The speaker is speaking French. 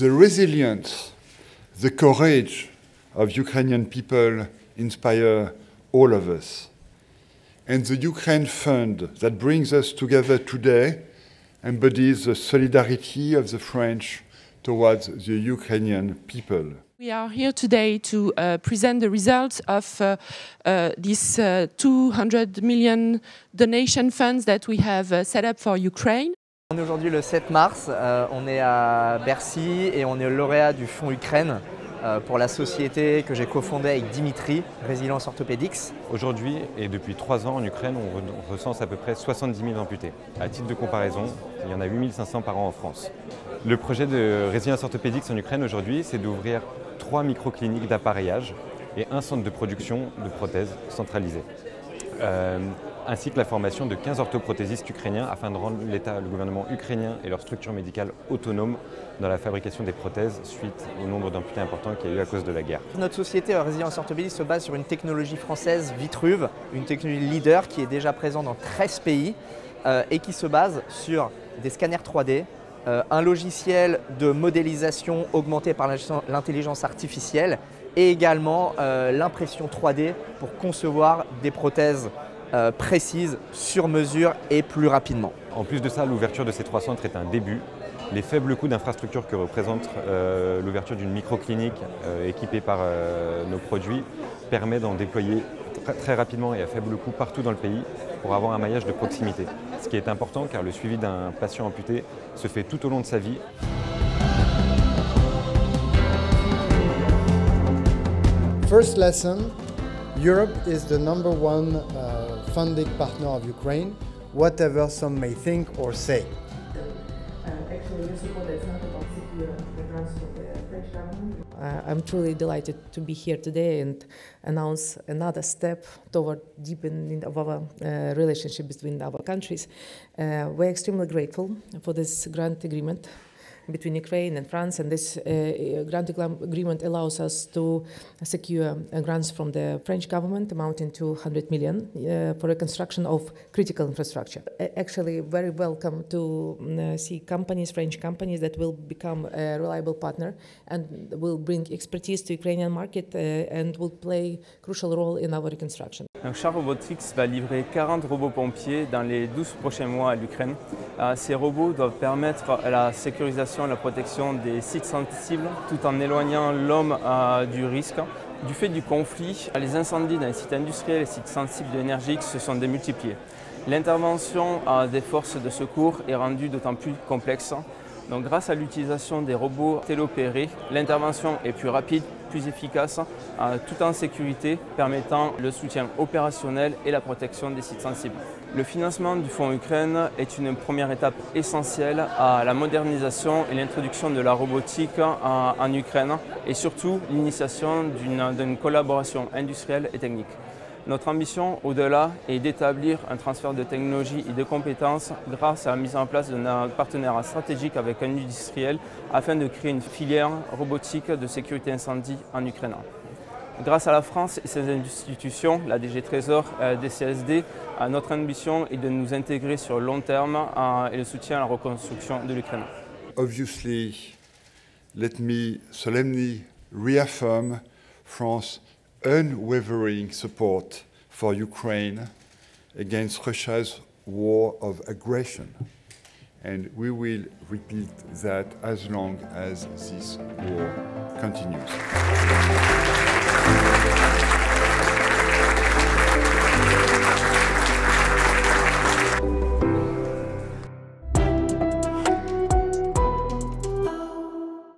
The resilience, the courage of Ukrainian people inspire all of us. And the Ukraine Fund that brings us together today embodies the solidarity of the French towards the Ukrainian people. We are here today to present the results of this 200 million donation funds that we have set up for Ukraine. On est aujourd'hui le 7 mars, on est à Bercy et on est lauréat du Fonds Ukraine pour la société que j'ai cofondée avec Dimitri, Résilience Orthopedics. Aujourd'hui et depuis 3 ans en Ukraine, on recense à peu près 70 000 amputés. À titre de comparaison, il y en a 8 500 par an en France. Le projet de Résilience Orthopedics en Ukraine aujourd'hui, c'est d'ouvrir 3 microcliniques d'appareillage et un centre de production de prothèses centralisé. Ainsi que la formation de 15 orthoprothésistes ukrainiens afin de rendre le gouvernement ukrainien et leurs structures médicales autonomes dans la fabrication des prothèses suite au nombre d'amputés importants qu'il y a eu à cause de la guerre. Notre société Résilience Orthopedics se base sur une technologie française Vitruve, une technologie leader qui est déjà présente dans 13 pays et qui se base sur des scanners 3D, un logiciel de modélisation augmenté par l'intelligence artificielle et également l'impression 3D pour concevoir des prothèses précises, sur mesure et plus rapidement. En plus de ça, l'ouverture de ces 3 centres est un début. Les faibles coûts d'infrastructure que représente l'ouverture d'une microclinique équipée par nos produits permet d'en déployer très rapidement et à faible coût partout dans le pays pour avoir un maillage de proximité. Ce qui est important car le suivi d'un patient amputé se fait tout au long de sa vie. First lesson, Europe is the #1 funding partner of Ukraine, whatever some may think or say. Actually, your support is not about secure the grants from the French government. I'm truly delighted to be here today and announce another step toward deepening of our relationship between our countries. We're extremely grateful for this grant agreement between Ukraine and France, and this grant agreement allows us to secure grants from the French government amounting to 100 million for the construction of critical infrastructure. Actually, very welcome to see companies, French companies, that will become a reliable partner and will bring expertise to Ukrainian market and will play a crucial role in our reconstruction. Donc, Char Robotics va livrer 40 robots pompiers dans les 12 prochains mois à l'Ukraine. Ces robots doivent permettre la sécurisation et la protection des sites sensibles tout en éloignant l'homme du risque. Du fait du conflit, les incendies dans les sites industriels et sites sensibles de l'énergie se sont démultipliés. L'intervention des forces de secours est rendue d'autant plus complexe. Donc, grâce à l'utilisation des robots téléopérés, l'intervention est plus rapide, plus efficace, tout en sécurité, permettant le soutien opérationnel et la protection des sites sensibles. Le financement du Fonds Ukraine est une première étape essentielle à la modernisation et l'introduction de la robotique en Ukraine et surtout l'initiation d'une collaboration industrielle et technique. Notre ambition, au-delà, est d'établir un transfert de technologie et de compétences grâce à la mise en place d'un partenariat stratégique avec un industriel afin de créer une filière robotique de sécurité incendie en Ukraine. Grâce à la France et ses institutions, la DG Trésor, DCSD, notre ambition est de nous intégrer sur le long terme et le soutien à la reconstruction de l'Ukraine. Obviously, let me solemnly reaffirm France's unwavering support for Ukraine against Russia's war of aggression. And we will repeat that as long as this war continues.